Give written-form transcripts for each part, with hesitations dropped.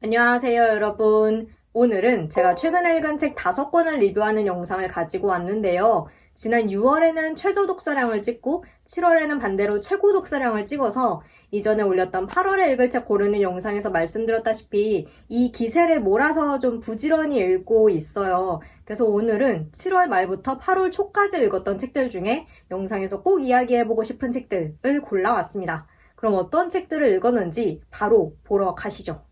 안녕하세요, 여러분. 오늘은 제가 최근에 읽은 책 5권을 리뷰하는 영상을 가지고 왔는데요. 지난 6월에는 최저 독서량을 찍고 7월에는 반대로 최고 독서량을 찍어서 이전에 올렸던 8월에 읽을 책 고르는 영상에서 말씀드렸다시피 이 기세를 몰아서 좀 부지런히 읽고 있어요. 그래서 오늘은 7월 말부터 8월 초까지 읽었던 책들 중에 영상에서 꼭 이야기해보고 싶은 책들을 골라왔습니다. 그럼 어떤 책들을 읽었는지 바로 보러 가시죠.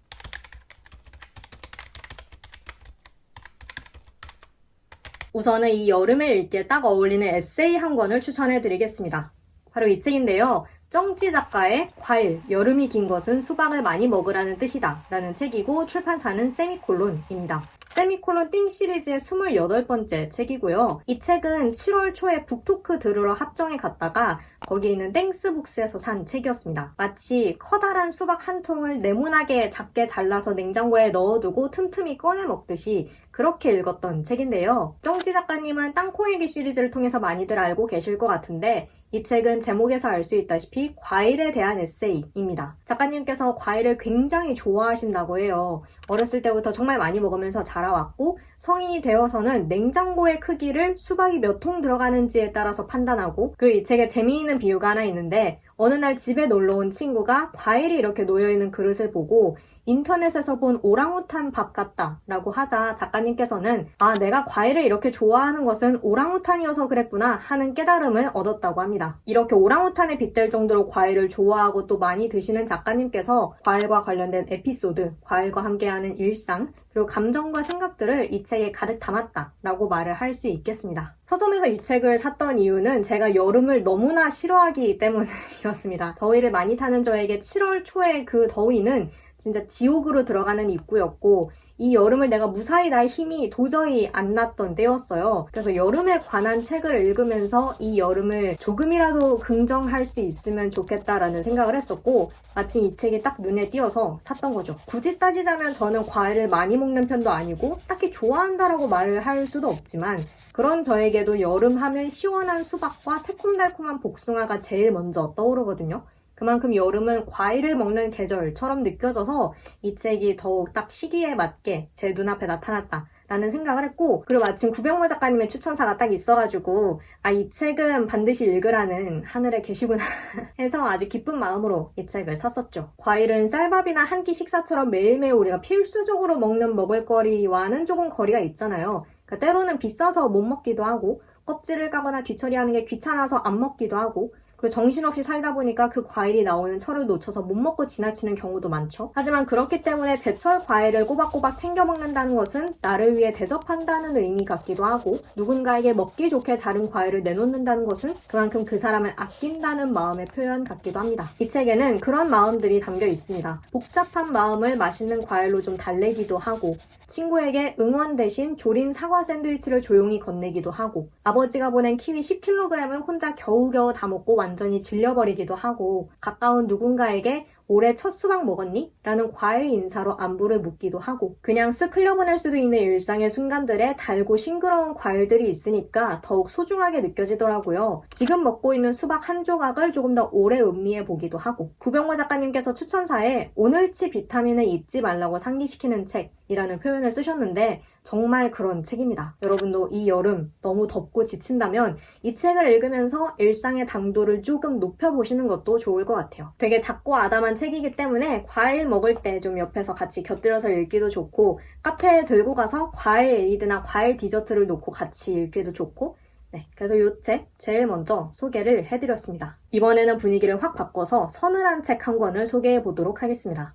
우선은 이 여름에 읽기에 딱 어울리는 에세이 한 권을 추천해 드리겠습니다. 바로 이 책인데요. 정지 작가의 과일, 여름이 긴 것은 수박을 많이 먹으라는 뜻이다 라는 책이고 출판사는 세미콜론입니다. 세미콜론 띵 시리즈의 28번째 책이고요. 이 책은 7월 초에 북토크 들으러 합정에 갔다가 거기에 있는 땡스북스에서 산 책이었습니다. 마치 커다란 수박 한 통을 네모나게 작게 잘라서 냉장고에 넣어두고 틈틈이 꺼내 먹듯이 그렇게 읽었던 책인데요. 정지 작가님은 땅콩일기 시리즈를 통해서 많이들 알고 계실 것 같은데 이 책은 제목에서 알 수 있다시피 과일에 대한 에세이입니다. 작가님께서 과일을 굉장히 좋아하신다고 해요. 어렸을 때부터 정말 많이 먹으면서 자라왔고 성인이 되어서는 냉장고의 크기를 수박이 몇 통 들어가는지에 따라서 판단하고 그리고 이 책에 재미있는 비유가 하나 있는데 어느 날 집에 놀러온 친구가 과일이 이렇게 놓여있는 그릇을 보고 인터넷에서 본 오랑우탄 밥 같다 라고 하자 작가님께서는 내가 과일을 이렇게 좋아하는 것은 오랑우탄이어서 그랬구나 하는 깨달음을 얻었다고 합니다. 이렇게 오랑우탄에 빗댈 정도로 과일을 좋아하고 또 많이 드시는 작가님께서 과일과 관련된 에피소드, 과일과 함께하는 일상, 그리고 감정과 생각들을 이 책에 가득 담았다라고 말을 할 수 있겠습니다. 서점에서 이 책을 샀던 이유는 제가 여름을 너무나 싫어하기 때문이었습니다. 더위를 많이 타는 저에게 7월 초의 그 더위는 진짜 지옥으로 들어가는 입구였고 이 여름을 내가 무사히 날 힘이 도저히 안 났던 때였어요. 그래서 여름에 관한 책을 읽으면서 이 여름을 조금이라도 긍정할 수 있으면 좋겠다라는 생각을 했었고 마침 이 책이 딱 눈에 띄어서 샀던 거죠. 굳이 따지자면 저는 과일을 많이 먹는 편도 아니고 딱히 좋아한다라고 말을 할 수도 없지만 그런 저에게도 여름 하면 시원한 수박과 새콤달콤한 복숭아가 제일 먼저 떠오르거든요. 그만큼 여름은 과일을 먹는 계절처럼 느껴져서 이 책이 더욱 딱 시기에 맞게 제 눈앞에 나타났다 라는 생각을 했고 그리고 마침 구병모 작가님의 추천사가 딱 있어가지고 이 책은 반드시 읽으라는 하늘에 계시구나 해서 아주 기쁜 마음으로 이 책을 샀었죠. 과일은 쌀밥이나 한 끼 식사처럼 매일매일 우리가 필수적으로 먹는 먹을거리와는 조금 거리가 있잖아요. 그러니까 때로는 비싸서 못 먹기도 하고 껍질을 까거나 뒤처리하는 게 귀찮아서 안 먹기도 하고 그리고 정신없이 살다 보니까 그 과일이 나오는 철을 놓쳐서 못 먹고 지나치는 경우도 많죠. 하지만 그렇기 때문에 제철 과일을 꼬박꼬박 챙겨 먹는다는 것은 나를 위해 대접한다는 의미 같기도 하고 누군가에게 먹기 좋게 자른 과일을 내놓는다는 것은 그만큼 그 사람을 아낀다는 마음의 표현 같기도 합니다. 이 책에는 그런 마음들이 담겨 있습니다. 복잡한 마음을 맛있는 과일로 좀 달래기도 하고 친구에게 응원 대신 조린 사과 샌드위치를 조용히 건네기도 하고 아버지가 보낸 키위 10kg을 혼자 겨우겨우 다 먹고 완전히 질려버리기도 하고 가까운 누군가에게 올해 첫 수박 먹었니? 라는 과일 인사로 안부를 묻기도 하고 그냥 쓱 흘려보낼 수도 있는 일상의 순간들에 달고 싱그러운 과일들이 있으니까 더욱 소중하게 느껴지더라고요. 지금 먹고 있는 수박 한 조각을 조금 더 오래 음미해 보기도 하고 구병모 작가님께서 추천사에 오늘치 비타민을 잊지 말라고 상기시키는 책이라는 표현을 쓰셨는데 정말 그런 책입니다. 여러분도 이 여름 너무 덥고 지친다면 이 책을 읽으면서 일상의 당도를 조금 높여보시는 것도 좋을 것 같아요. 되게 작고 아담한 책이기 때문에 과일 먹을 때 좀 옆에서 같이 곁들여서 읽기도 좋고 카페에 들고 가서 과일 에이드나 과일 디저트를 놓고 같이 읽기도 좋고 그래서 이 책 제일 먼저 소개를 해드렸습니다. 이번에는 분위기를 확 바꿔서 서늘한 책 한 권을 소개해 보도록 하겠습니다.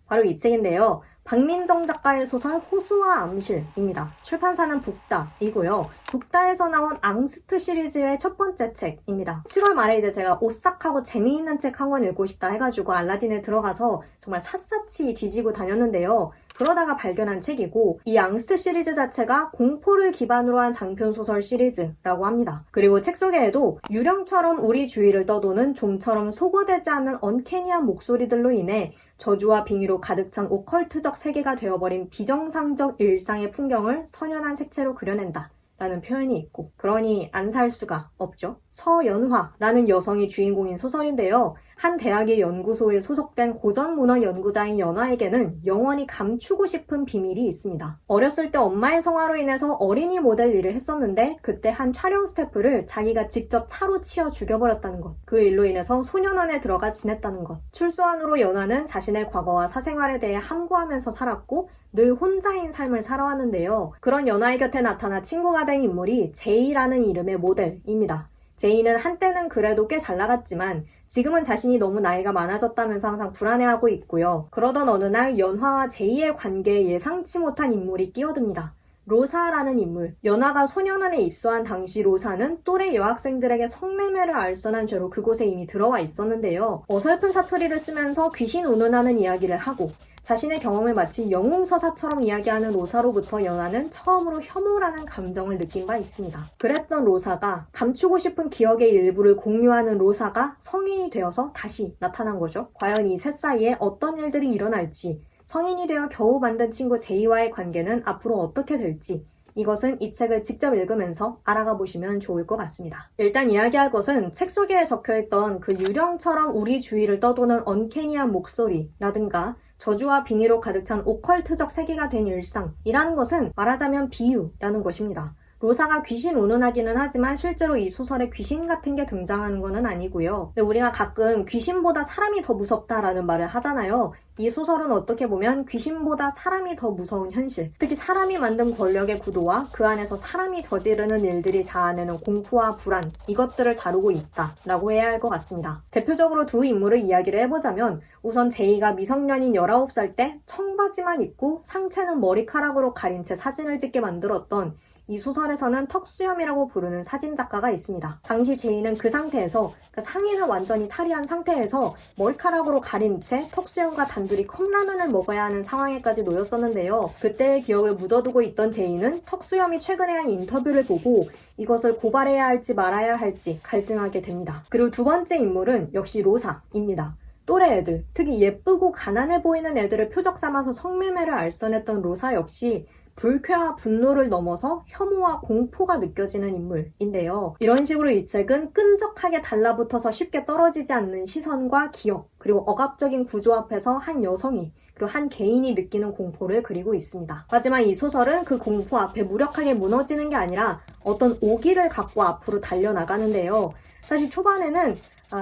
바로 이 책인데요. 박민정 작가의 소설 호수와 암실입니다. 출판사는 북다이고요. 북다에서 나온 앙스트 시리즈의 첫 번째 책입니다. 7월 말에 이제 제가 오싹하고 재미있는 책 한 권 읽고 싶다 해가지고 알라딘에 들어가서 정말 샅샅이 뒤지고 다녔는데요. 그러다가 발견한 책이고 이 앙스트 시리즈 자체가 공포를 기반으로 한 장편소설 시리즈라고 합니다. 그리고 책 소개에도 유령처럼 우리 주위를 떠도는 좀처럼 소거되지 않는 언캐니한 목소리들로 인해 저주와 빙의로 가득 찬 오컬트적 세계가 되어버린 비정상적 일상의 풍경을 선연한 색채로 그려낸다 라는 표현이 있고 그러니 안 살 수가 없죠. 서연화라는 여성이 주인공인 소설인데요. 한 대학의 연구소에 소속된 고전문헌 연구자인 연화에게는 영원히 감추고 싶은 비밀이 있습니다. 어렸을 때 엄마의 성화로 인해서 어린이 모델 일을 했었는데 그때 한 촬영 스태프를 자기가 직접 차로 치어 죽여버렸다는 것. 그 일로 인해서 소년원에 들어가 지냈다는 것. 출소한 후로 연화는 자신의 과거와 사생활에 대해 함구하면서 살았고 늘 혼자인 삶을 살아왔는데요. 그런 연화의 곁에 나타나 친구가 된 인물이 제이라는 이름의 모델입니다. 제이는 한때는 그래도 꽤 잘 나갔지만 지금은 자신이 너무 나이가 많아졌다면서 항상 불안해하고 있고요. 그러던 어느 날 연화와 제이의 관계에 예상치 못한 인물이 끼어듭니다. 로사라는 인물. 연화가 소년원에 입소한 당시 로사는 또래 여학생들에게 성매매를 알선한 죄로 그곳에 이미 들어와 있었는데요. 어설픈 사투리를 쓰면서 귀신 운운하는 이야기를 하고 자신의 경험을 마치 영웅서사처럼 이야기하는 로사로부터 연화는 처음으로 혐오라는 감정을 느낀 바 있습니다. 그랬던 로사가 감추고 싶은 기억의 일부를 공유하는 로사가 성인이 되어서 다시 나타난 거죠. 과연 이 셋 사이에 어떤 일들이 일어날지, 성인이 되어 겨우 만든 친구 제이와의 관계는 앞으로 어떻게 될지, 이것은 이 책을 직접 읽으면서 알아가 보시면 좋을 것 같습니다. 일단 이야기할 것은 책 속에 적혀있던 그 유령처럼 우리 주위를 떠도는 언캐니한 목소리라든가 저주와 빙의로 가득 찬 오컬트적 세계가 된 일상이라는 것은 말하자면 비유라는 것입니다. 로사가 귀신 운운하기는 하지만 실제로 이 소설에 귀신 같은 게 등장하는 것은 아니고요. 근데 우리가 가끔 귀신보다 사람이 더 무섭다라는 말을 하잖아요. 이 소설은 어떻게 보면 귀신보다 사람이 더 무서운 현실, 특히 사람이 만든 권력의 구도와 그 안에서 사람이 저지르는 일들이 자아내는 공포와 불안, 이것들을 다루고 있다라고 해야 할 것 같습니다. 대표적으로 두 인물을 이야기를 해보자면 우선 제이가 미성년인 19살 때 청바지만 입고 상체는 머리카락으로 가린 채 사진을 찍게 만들었던 이 소설에서는 턱수염이라고 부르는 사진작가가 있습니다. 당시 제이는 그 상태에서, 상의는 완전히 탈의한 상태에서 머리카락으로 가린 채 턱수염과 단둘이 컵라면을 먹어야 하는 상황에까지 놓였었는데요. 그때의 기억을 묻어두고 있던 제이는 턱수염이 최근에 한 인터뷰를 보고 이것을 고발해야 할지 말아야 할지 갈등하게 됩니다. 그리고 두 번째 인물은 역시 로사입니다. 또래 애들, 특히 예쁘고 가난해 보이는 애들을 표적 삼아서 성매매를 알선했던 로사 역시 불쾌와 분노를 넘어서 혐오와 공포가 느껴지는 인물인데요. 이런 식으로 이 책은 끈적하게 달라붙어서 쉽게 떨어지지 않는 시선과 기억, 그리고 억압적인 구조 앞에서 한 여성이 그리고 한 개인이 느끼는 공포를 그리고 있습니다. 하지만 이 소설은 그 공포 앞에 무력하게 무너지는 게 아니라 어떤 오기를 갖고 앞으로 달려나가는데요. 사실 초반에는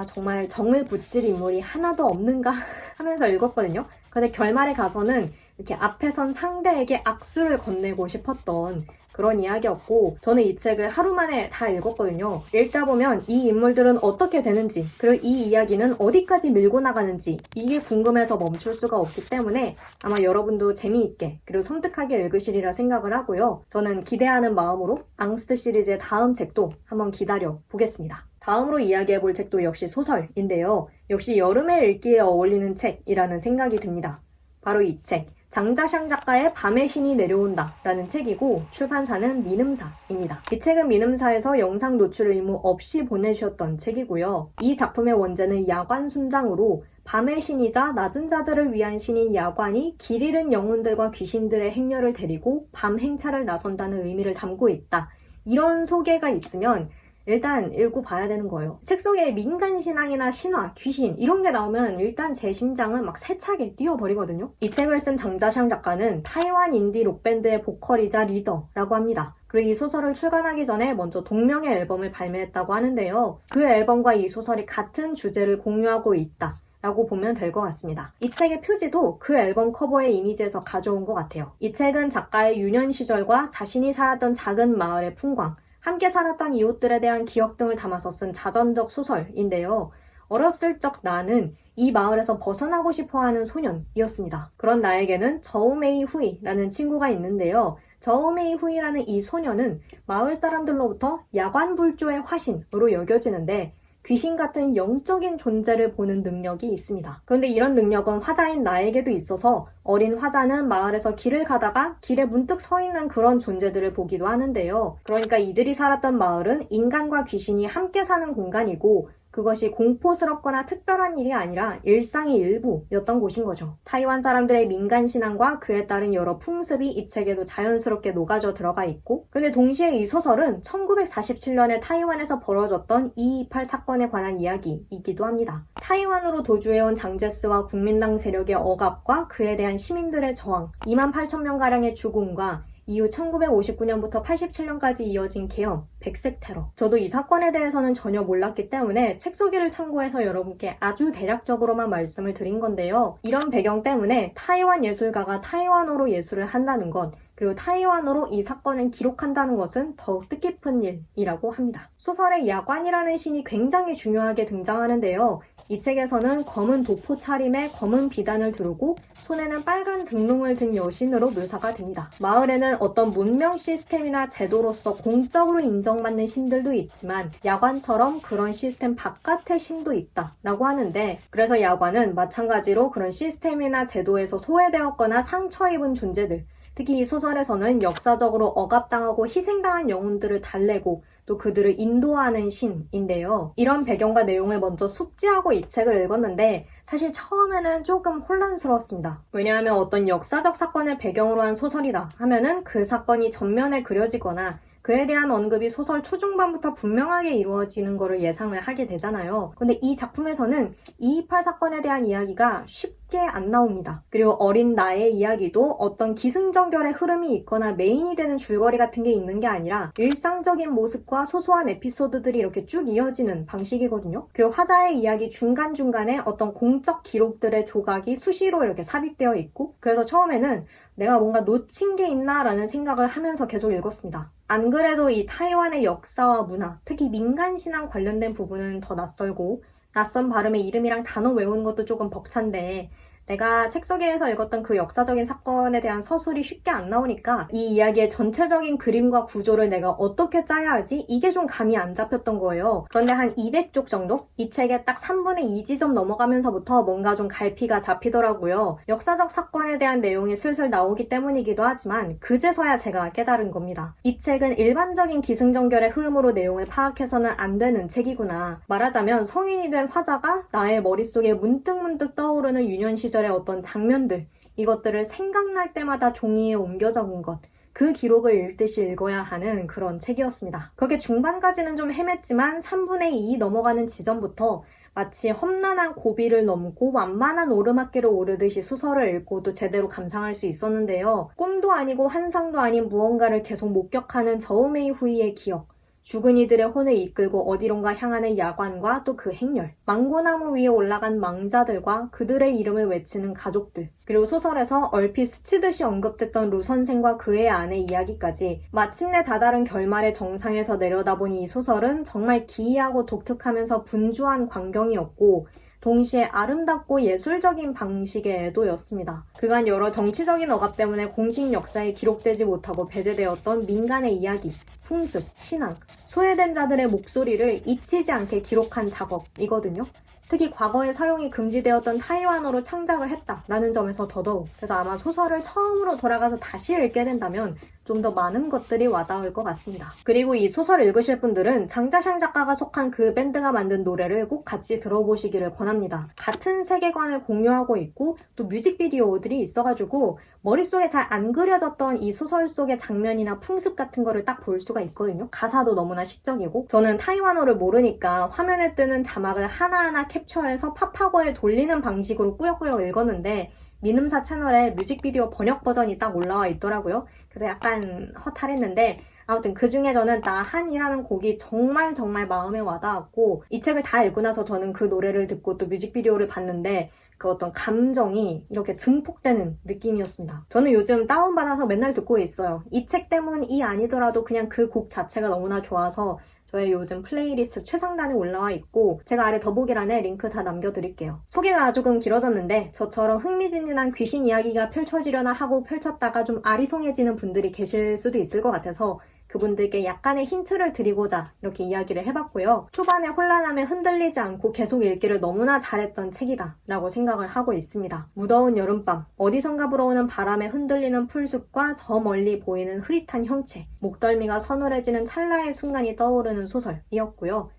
정말 정을 붙일 인물이 하나도 없는가 하면서 읽었거든요. 근데 결말에 가서는 이렇게 앞에 선 상대에게 악수를 건네고 싶었던 그런 이야기였고, 저는 이 책을 하루 만에 다 읽었거든요. 읽다 보면 이 인물들은 어떻게 되는지, 그리고 이 이야기는 어디까지 밀고 나가는지 이게 궁금해서 멈출 수가 없기 때문에 아마 여러분도 재미있게 그리고 섬뜩하게 읽으시리라 생각을 하고요. 저는 기대하는 마음으로 앙스트 시리즈의 다음 책도 한번 기다려 보겠습니다. 다음으로 이야기해볼 책도 역시 소설인데요. 역시 여름에 읽기에 어울리는 책이라는 생각이 듭니다. 바로 이 책, 장자샹 작가의 밤의 신이 내려온다 라는 책이고 출판사는 민음사입니다. 이 책은 민음사에서 영상 노출 의무 없이 보내주셨던 책이고요. 이 작품의 원제는 야관 순장으로 밤의 신이자 낮은 자들을 위한 신인 야관이 길 잃은 영혼들과 귀신들의 행렬을 데리고 밤 행차를 나선다는 의미를 담고 있다. 이런 소개가 있으면 일단 읽고 봐야 되는 거예요. 책 속에 민간신앙이나 신화, 귀신 이런 게 나오면 일단 제 심장은 막 세차게 뛰어버리거든요. 이 책을 쓴 장자샹 작가는 타이완 인디 록밴드의 보컬이자 리더라고 합니다. 그리고 이 소설을 출간하기 전에 먼저 동명의 앨범을 발매했다고 하는데요. 그 앨범과 이 소설이 같은 주제를 공유하고 있다 라고 보면 될 것 같습니다. 이 책의 표지도 그 앨범 커버의 이미지에서 가져온 것 같아요. 이 책은 작가의 유년 시절과 자신이 살았던 작은 마을의 풍광, 함께 살았던 이웃들에 대한 기억 등을 담아서 쓴 자전적 소설인데요. 어렸을 적 나는 이 마을에서 벗어나고 싶어하는 소년이었습니다. 그런 나에게는 저우메이 후이라는 친구가 있는데요. 저우메이 후이라는 이 소년은 마을 사람들로부터 야관불조의 화신으로 여겨지는데 귀신 같은 영적인 존재를 보는 능력이 있습니다. 그런데 이런 능력은 화자인 나에게도 있어서 어린 화자는 마을에서 길을 가다가 길에 문득 서 있는 그런 존재들을 보기도 하는데요. 그러니까 이들이 살았던 마을은 인간과 귀신이 함께 사는 공간이고 그것이 공포스럽거나 특별한 일이 아니라 일상의 일부였던 곳인 거죠. 타이완 사람들의 민간신앙과 그에 따른 여러 풍습이 이 책에도 자연스럽게 녹아져 들어가 있고, 근데 동시에 이 소설은 1947년에 타이완에서 벌어졌던 228 사건에 관한 이야기이기도 합니다. 타이완으로 도주해온 장제스와 국민당 세력의 억압과 그에 대한 시민들의 저항, 28,000명가량의 죽음과 이후 1959년부터 87년까지 이어진 계엄, 백색 테러. 저도 이 사건에 대해서는 전혀 몰랐기 때문에 책 소개를 참고해서 여러분께 아주 대략적으로만 말씀을 드린 건데요. 이런 배경 때문에 타이완 예술가가 타이완어로 예술을 한다는 것, 그리고 타이완어로 이 사건을 기록한다는 것은 더욱 뜻깊은 일이라고 합니다. 소설에 야관이라는 신이 굉장히 중요하게 등장하는데요. 이 책에서는 검은 도포 차림에 검은 비단을 두르고 손에는 빨간 등롱을 든 여신으로 묘사가 됩니다. 마을에는 어떤 문명 시스템이나 제도로서 공적으로 인정받는 신들도 있지만 야관처럼 그런 시스템 바깥의 신도 있다라고 하는데, 그래서 야관은 마찬가지로 그런 시스템이나 제도에서 소외되었거나 상처 입은 존재들, 특히 이 소설에서는 역사적으로 억압당하고 희생당한 영혼들을 달래고 또 그들을 인도하는 신인데요. 이런 배경과 내용을 먼저 숙지하고 이 책을 읽었는데 사실 처음에는 조금 혼란스러웠습니다. 왜냐하면 어떤 역사적 사건을 배경으로 한 소설이다 하면은 그 사건이 전면에 그려지거나 그에 대한 언급이 소설 초중반부터 분명하게 이루어지는 것을 예상을 하게 되잖아요. 근데 이 작품에서는 228 사건에 대한 이야기가 쉽게 안 나옵니다. 그리고 어린 나의 이야기도 어떤 기승전결의 흐름이 있거나 메인이 되는 줄거리 같은 게 있는 게 아니라 일상적인 모습과 소소한 에피소드들이 이렇게 쭉 이어지는 방식이거든요. 그리고 화자의 이야기 중간중간에 어떤 공적 기록들의 조각이 수시로 이렇게 삽입되어 있고, 그래서 처음에는 내가 뭔가 놓친 게 있나 라는 생각을 하면서 계속 읽었습니다. 안 그래도 이 타이완의 역사와 문화, 특히 민간신앙 관련된 부분은 더 낯설고 낯선 발음의 이름이랑 단어 외우는 것도 조금 벅찬데 내가 책 소개에서 읽었던 그 역사적인 사건에 대한 서술이 쉽게 안 나오니까 이 이야기의 전체적인 그림과 구조를 내가 어떻게 짜야 하지? 이게 좀 감이 안 잡혔던 거예요. 그런데 한 200쪽 정도? 이 책의 딱 3분의 2 지점 넘어가면서부터 뭔가 좀 갈피가 잡히더라고요. 역사적 사건에 대한 내용이 슬슬 나오기 때문이기도 하지만 그제서야 제가 깨달은 겁니다. 이 책은 일반적인 기승전결의 흐름으로 내용을 파악해서는 안 되는 책이구나. 말하자면 성인이 된 화자가 나의 머릿속에 문득문득 떠오르는 유년 시절 어떤 장면들, 이것들을 생각날 때마다 종이에 옮겨 적은 것, 그 기록을 읽듯이 읽어야 하는 그런 책이었습니다. 그렇게 중반까지는 좀 헤맸지만 3분의 2 넘어가는 지점부터 마치 험난한 고비를 넘고 완만한 오르막길을 오르듯이 소설을 읽고 또 제대로 감상할 수 있었는데요. 꿈도 아니고 환상도 아닌 무언가를 계속 목격하는 저우메이 후이의 기억, 죽은 이들의 혼을 이끌고 어디론가 향하는 야관과 또 그 행렬, 망고나무 위에 올라간 망자들과 그들의 이름을 외치는 가족들, 그리고 소설에서 얼핏 스치듯이 언급됐던 루 선생과 그의 아내 이야기까지 마침내 다다른 결말의 정상에서 내려다보니 이 소설은 정말 기이하고 독특하면서 분주한 광경이었고 동시에 아름답고 예술적인 방식의 애도였습니다. 그간 여러 정치적인 억압 때문에 공식 역사에 기록되지 못하고 배제되었던 민간의 이야기, 풍습, 신앙, 소외된 자들의 목소리를 잊히지 않게 기록한 작업이거든요. 특히 과거에 사용이 금지되었던 타이완어로 창작을 했다라는 점에서 더더욱, 그래서 아마 소설을 처음으로 돌아가서 다시 읽게 된다면 좀 더 많은 것들이 와닿을 것 같습니다. 그리고 이 소설을 읽으실 분들은 장자샹 작가가 속한 그 밴드가 만든 노래를 꼭 같이 들어보시기를 권합니다. 같은 세계관을 공유하고 있고 또 뮤직비디오들이 있어가지고 머릿속에 잘 안 그려졌던 이 소설 속의 장면이나 풍습 같은 거를 딱 볼 수가 있거든요. 가사도 너무나 시적이고, 저는 타이완어를 모르니까 화면에 뜨는 자막을 하나하나 캡처해서 팝하고에 돌리는 방식으로 꾸역꾸역 읽었는데 민음사 채널에 뮤직비디오 번역 버전이 딱 올라와 있더라고요. 그래서 약간 허탈했는데 아무튼 그 중에 저는 나한이라는 곡이 정말 마음에 와닿았고, 이 책을 다 읽고 나서 저는 그 노래를 듣고 또 뮤직비디오를 봤는데 그 어떤 감정이 이렇게 증폭되는 느낌이었습니다. 저는 요즘 다운받아서 맨날 듣고 있어요. 이 책 때문이 아니더라도 그냥 그 곡 자체가 너무나 좋아서 저의 요즘 플레이리스트 최상단에 올라와 있고 제가 아래 더보기란에 링크 다 남겨드릴게요. 소개가 조금 길어졌는데 저처럼 흥미진진한 귀신 이야기가 펼쳐지려나 하고 펼쳤다가 좀 아리송해지는 분들이 계실 수도 있을 것 같아서 그분들께 약간의 힌트를 드리고자 이렇게 이야기를 해봤고요. 초반에 혼란함에 흔들리지 않고 계속 읽기를 너무나 잘했던 책이다 라고 생각을 하고 있습니다. 무더운 여름밤, 어디선가 불어오는 바람에 흔들리는 풀숲과 저 멀리 보이는 흐릿한 형체, 목덜미가 서늘해지는 찰나의 순간이 떠오르는 소설이었고요.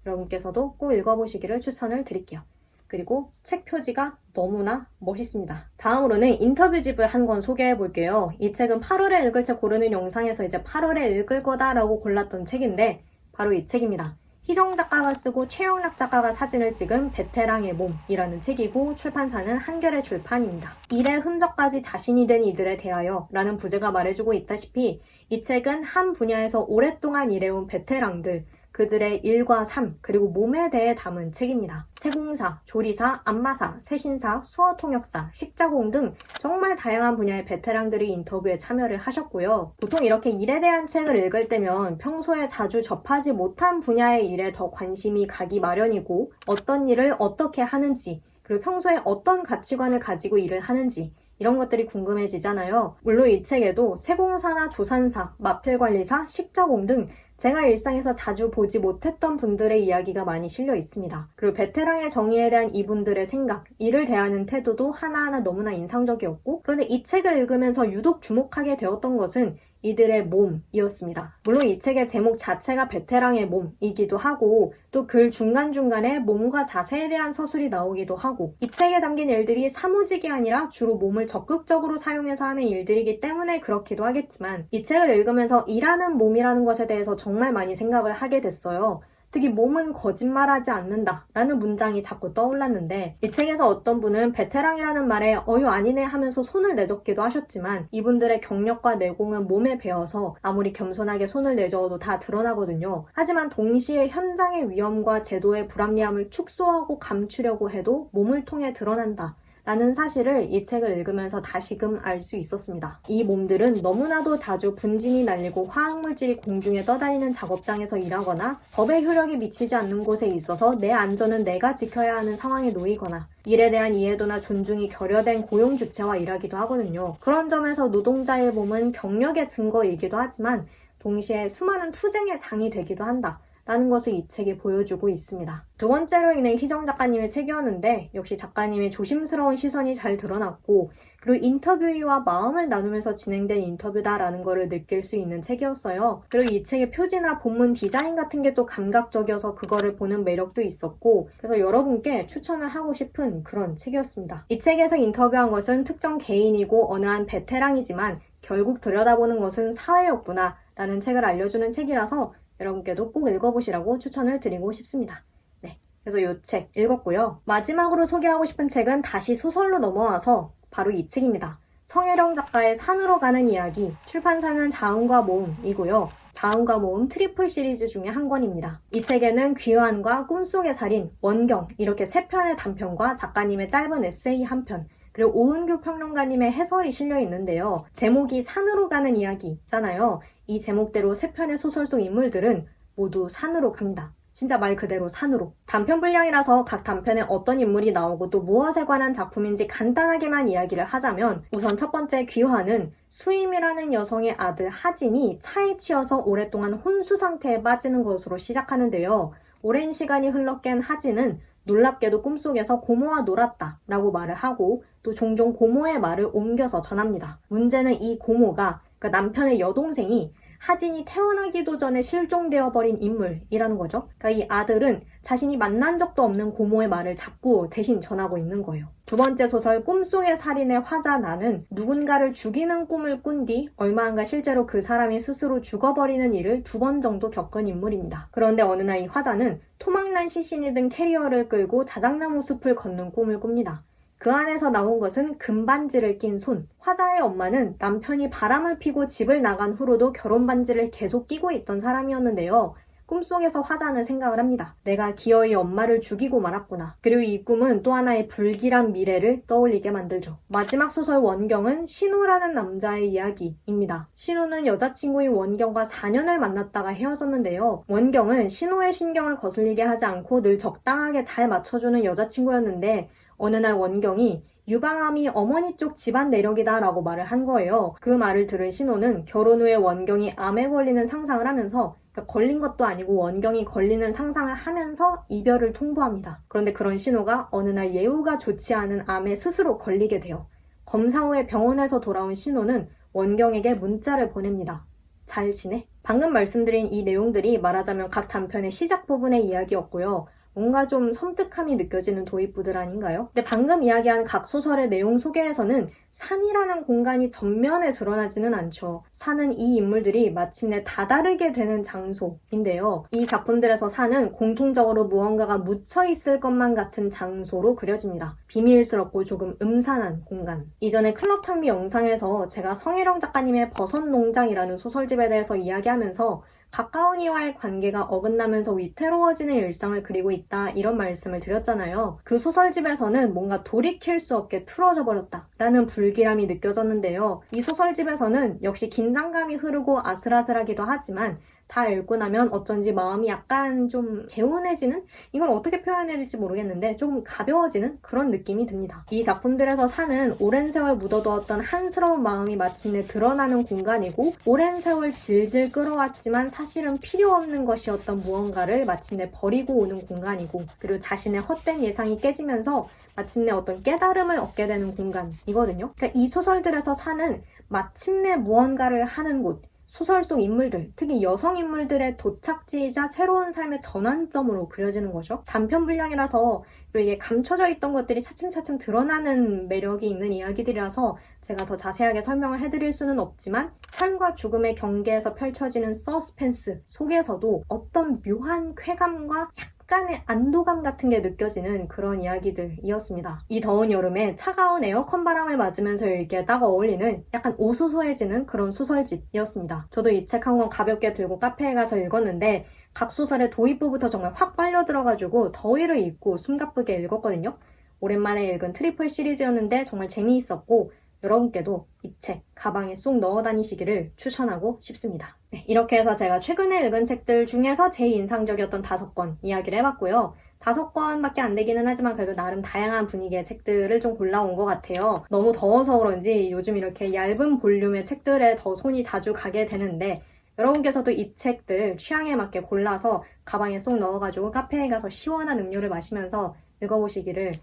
여러분께서도 꼭 읽어보시기를 추천을 드릴게요. 그리고 책 표지가 너무나 멋있습니다. 다음으로는 인터뷰집을 한 권 소개해 볼게요. 이 책은 8월에 읽을 책 고르는 영상에서 이제 8월에 읽을 거다라고 골랐던 책인데 바로 이 책입니다. 희정 작가가 쓰고 최영락 작가가 사진을 찍은 베테랑의 몸이라는 책이고 출판사는 한겨레 출판입니다. 일의 흔적까지 자신이 된 이들에 대하여 라는 부제가 말해주고 있다시피 이 책은 한 분야에서 오랫동안 일해온 베테랑들, 그들의 일과 삶, 그리고 몸에 대해 담은 책입니다. 세공사, 조리사, 안마사, 세신사, 수어통역사, 식자공 등 정말 다양한 분야의 베테랑들이 인터뷰에 참여를 하셨고요. 보통 이렇게 일에 대한 책을 읽을 때면 평소에 자주 접하지 못한 분야의 일에 더 관심이 가기 마련이고 어떤 일을 어떻게 하는지, 그리고 평소에 어떤 가치관을 가지고 일을 하는지 이런 것들이 궁금해지잖아요. 물론 이 책에도 세공사나 조산사, 마필관리사, 식자공 등 제가 일상에서 자주 보지 못했던 분들의 이야기가 많이 실려 있습니다. 그리고 베테랑의 정의에 대한 이분들의 생각, 일을 대하는 태도도 하나하나 너무나 인상적이었고 그런데 이 책을 읽으면서 유독 주목하게 되었던 것은 이들의 몸이었습니다. 물론 이 책의 제목 자체가 베테랑의 몸이기도 하고 또 글 중간중간에 몸과 자세에 대한 서술이 나오기도 하고 이 책에 담긴 일들이 사무직이 아니라 주로 몸을 적극적으로 사용해서 하는 일들이기 때문에 그렇기도 하겠지만 이 책을 읽으면서 일하는 몸이라는 것에 대해서 정말 많이 생각을 하게 됐어요. 특히 몸은 거짓말하지 않는다 라는 문장이 자꾸 떠올랐는데 이 책에서 어떤 분은 베테랑이라는 말에 어휴 아니네 하면서 손을 내젓기도 하셨지만 이분들의 경력과 내공은 몸에 배어서 아무리 겸손하게 손을 내저어도 다 드러나거든요. 하지만 동시에 현장의 위험과 제도의 불합리함을 축소하고 감추려고 해도 몸을 통해 드러난다. 라는 사실을 이 책을 읽으면서 다시금 알 수 있었습니다. 이 몸들은 너무나도 자주 분진이 날리고 화학물질이 공중에 떠다니는 작업장에서 일하거나 법의 효력이 미치지 않는 곳에 있어서 내 안전은 내가 지켜야 하는 상황에 놓이거나 일에 대한 이해도나 존중이 결여된 고용 주체와 일하기도 하거든요. 그런 점에서 노동자의 몸은 경력의 증거이기도 하지만 동시에 수많은 투쟁의 장이 되기도 한다. 라는 것을 이 책이 보여주고 있습니다. 두 번째로 읽는 희정 작가님의 책이었는데 역시 작가님의 조심스러운 시선이 잘 드러났고 그리고 인터뷰이와 마음을 나누면서 진행된 인터뷰다라는 것을 느낄 수 있는 책이었어요. 그리고 이 책의 표지나 본문 디자인 같은 게 또 감각적이어서 그거를 보는 매력도 있었고 그래서 여러분께 추천을 하고 싶은 그런 책이었습니다. 이 책에서 인터뷰한 것은 특정 개인이고 어느 한 베테랑이지만 결국 들여다보는 것은 사회였구나 라는 책을 알려주는 책이라서 여러분께도 꼭 읽어보시라고 추천을 드리고 싶습니다. 네, 그래서 이 책 읽었고요. 마지막으로 소개하고 싶은 책은 다시 소설로 넘어와서 바로 이 책입니다. 성혜령 작가의 산으로 가는 이야기, 출판사는 자음과 모음이고요. 자음과 모음 트리플 시리즈 중에 한 권입니다. 이 책에는 귀환과 꿈속의 살인, 원경 이렇게 3편의 단편과 작가님의 짧은 에세이 1편 그리고 오은교 평론가님의 해설이 실려 있는데요. 제목이 산으로 가는 이야기 있잖아요. 이 제목대로 3편의 소설 속 인물들은 모두 산으로 갑니다. 진짜 말 그대로 산으로. 단편 분량이라서 각 단편에 어떤 인물이 나오고 또 무엇에 관한 작품인지 간단하게만 이야기를 하자면 우선 첫 번째 귀화는 수임이라는 여성의 아들 하진이 차에 치여서 오랫동안 혼수 상태에 빠지는 것으로 시작하는데요. 오랜 시간이 흘러 깬 하진은 놀랍게도 꿈속에서 고모와 놀았다 라고 말을 하고 또 종종 고모의 말을 옮겨서 전합니다. 문제는 이 고모가 그러니까 남편의 여동생이 하진이 태어나기도 전에 실종되어 버린 인물이라는 거죠. 그러니까 이 아들은 자신이 만난 적도 없는 고모의 말을 자꾸 대신 전하고 있는 거예요. 두 번째 소설 꿈속의 살인의 화자 나는 누군가를 죽이는 꿈을 꾼 뒤 얼마 안가 실제로 그 사람이 스스로 죽어버리는 일을 2번 정도 겪은 인물입니다. 그런데 어느 날 이 화자는 토막난 시신이 든 캐리어를 끌고 자작나무 숲을 걷는 꿈을 꿉니다. 그 안에서 나온 것은 금반지를 낀 손. 화자의 엄마는 남편이 바람을 피고 집을 나간 후로도 결혼 반지를 계속 끼고 있던 사람이었는데요. 꿈속에서 화자는 생각을 합니다. 내가 기어이 엄마를 죽이고 말았구나. 그리고 이 꿈은 또 하나의 불길한 미래를 떠올리게 만들죠. 마지막 소설 원경은 신우라는 남자의 이야기입니다. 신우는 여자친구인 원경과 4년을 만났다가 헤어졌는데요. 원경은 신우의 신경을 거슬리게 하지 않고 늘 적당하게 잘 맞춰주는 여자친구였는데 어느 날 원경이 유방암이 어머니 쪽 집안 내력이다 라고 말을 한 거예요. 그 말을 들은 신호는 결혼 후에 원경이 암에 걸리는 상상을 하면서 그러니까 걸린 것도 아니고 원경이 걸리는 상상을 하면서 이별을 통보합니다. 그런데 그런 신호가 어느 날 예후가 좋지 않은 암에 스스로 걸리게 돼요. 검사 후에 병원에서 돌아온 신호는 원경에게 문자를 보냅니다. 잘 지내? 방금 말씀드린 이 내용들이 말하자면 각 단편의 시작 부분의 이야기였고요. 뭔가 좀 섬뜩함이 느껴지는 도입부들 아닌가요? 근데 방금 이야기한 각 소설의 내용 소개에서는 산이라는 공간이 전면에 드러나지는 않죠. 산은 이 인물들이 마침내 다다르게 되는 장소인데요. 이 작품들에서 산은 공통적으로 무언가가 묻혀 있을 것만 같은 장소로 그려집니다. 비밀스럽고 조금 음산한 공간. 이전에 클럽 창비 영상에서 제가 성혜령 작가님의 버섯농장이라는 소설집에 대해서 이야기하면서 가까운 이와의 관계가 어긋나면서 위태로워지는 일상을 그리고 있다 이런 말씀을 드렸잖아요. 그 소설집에서는 뭔가 돌이킬 수 없게 틀어져 버렸다 라는 불길함이 느껴졌는데요. 이 소설집에서는 역시 긴장감이 흐르고 아슬아슬하기도 하지만 다 읽고 나면 어쩐지 마음이 약간 좀 개운해지는? 이걸 어떻게 표현해야 될지 모르겠는데 조금 가벼워지는 그런 느낌이 듭니다. 이 작품들에서 산은 오랜 세월 묻어두었던 한스러운 마음이 마침내 드러나는 공간이고 오랜 세월 질질 끌어왔지만 사실은 필요 없는 것이었던 무언가를 마침내 버리고 오는 공간이고 그리고 자신의 헛된 예상이 깨지면서 마침내 어떤 깨달음을 얻게 되는 공간이거든요. 그러니까 이 소설들에서 산은 마침내 무언가를 하는 곳, 소설 속 인물들, 특히 여성 인물들의 도착지이자 새로운 삶의 전환점으로 그려지는 거죠. 단편 분량이라서 이게 감춰져 있던 것들이 차츰차츰 드러나는 매력이 있는 이야기들이라서 제가 더 자세하게 설명을 해드릴 수는 없지만 삶과 죽음의 경계에서 펼쳐지는 서스펜스 속에서도 어떤 묘한 쾌감과 약간의 안도감 같은 게 느껴지는 그런 이야기들이었습니다. 이 더운 여름에 차가운 에어컨 바람을 맞으면서 읽기에 딱 어울리는 약간 오소소해지는 그런 소설집이었습니다. 저도 이 책 한 권 가볍게 들고 카페에 가서 읽었는데 각 소설의 도입부부터 정말 확 빨려들어가지고 더위를 잊고 숨가쁘게 읽었거든요. 오랜만에 읽은 트리플 시리즈였는데 정말 재미있었고 여러분께도 이 책 가방에 쏙 넣어 다니시기를 추천하고 싶습니다. 네, 이렇게 해서 제가 최근에 읽은 책들 중에서 제일 인상적이었던 5권 이야기를 해봤고요. 5권밖에 안 되기는 하지만 그래도 나름 다양한 분위기의 책들을 좀 골라온 것 같아요. 너무 더워서 그런지 요즘 이렇게 얇은 볼륨의 책들에 더 손이 자주 가게 되는데 여러분께서도 이 책들 취향에 맞게 골라서 가방에 쏙 넣어가지고 카페에 가서 시원한 음료를 마시면서 읽어보시기를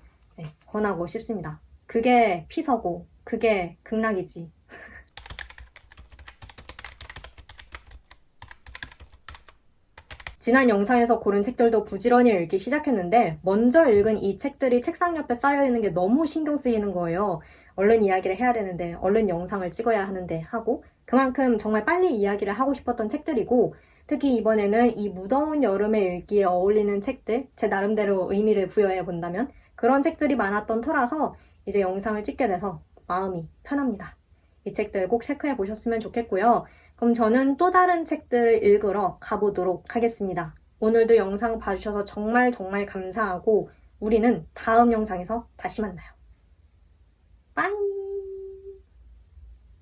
권하고 싶습니다. 그게 피서고 그게 극락이지. 지난 영상에서 고른 책들도 부지런히 읽기 시작했는데 먼저 읽은 이 책들이 책상 옆에 쌓여있는 게 너무 신경 쓰이는 거예요. 얼른 이야기를 해야 되는데 얼른 영상을 찍어야 하는데 하고 그만큼 정말 빨리 이야기를 하고 싶었던 책들이고 특히 이번에는 이 무더운 여름에 읽기에 어울리는 책들 제 나름대로 의미를 부여해 본다면 그런 책들이 많았던 터라서 이제 영상을 찍게 돼서 마음이 편합니다. 이 책들 꼭 체크해 보셨으면 좋겠고요. 그럼 저는 또 다른 책들을 읽으러 가보도록 하겠습니다. 오늘도 영상 봐주셔서 정말 감사하고 우리는 다음 영상에서 다시 만나요. 빠이!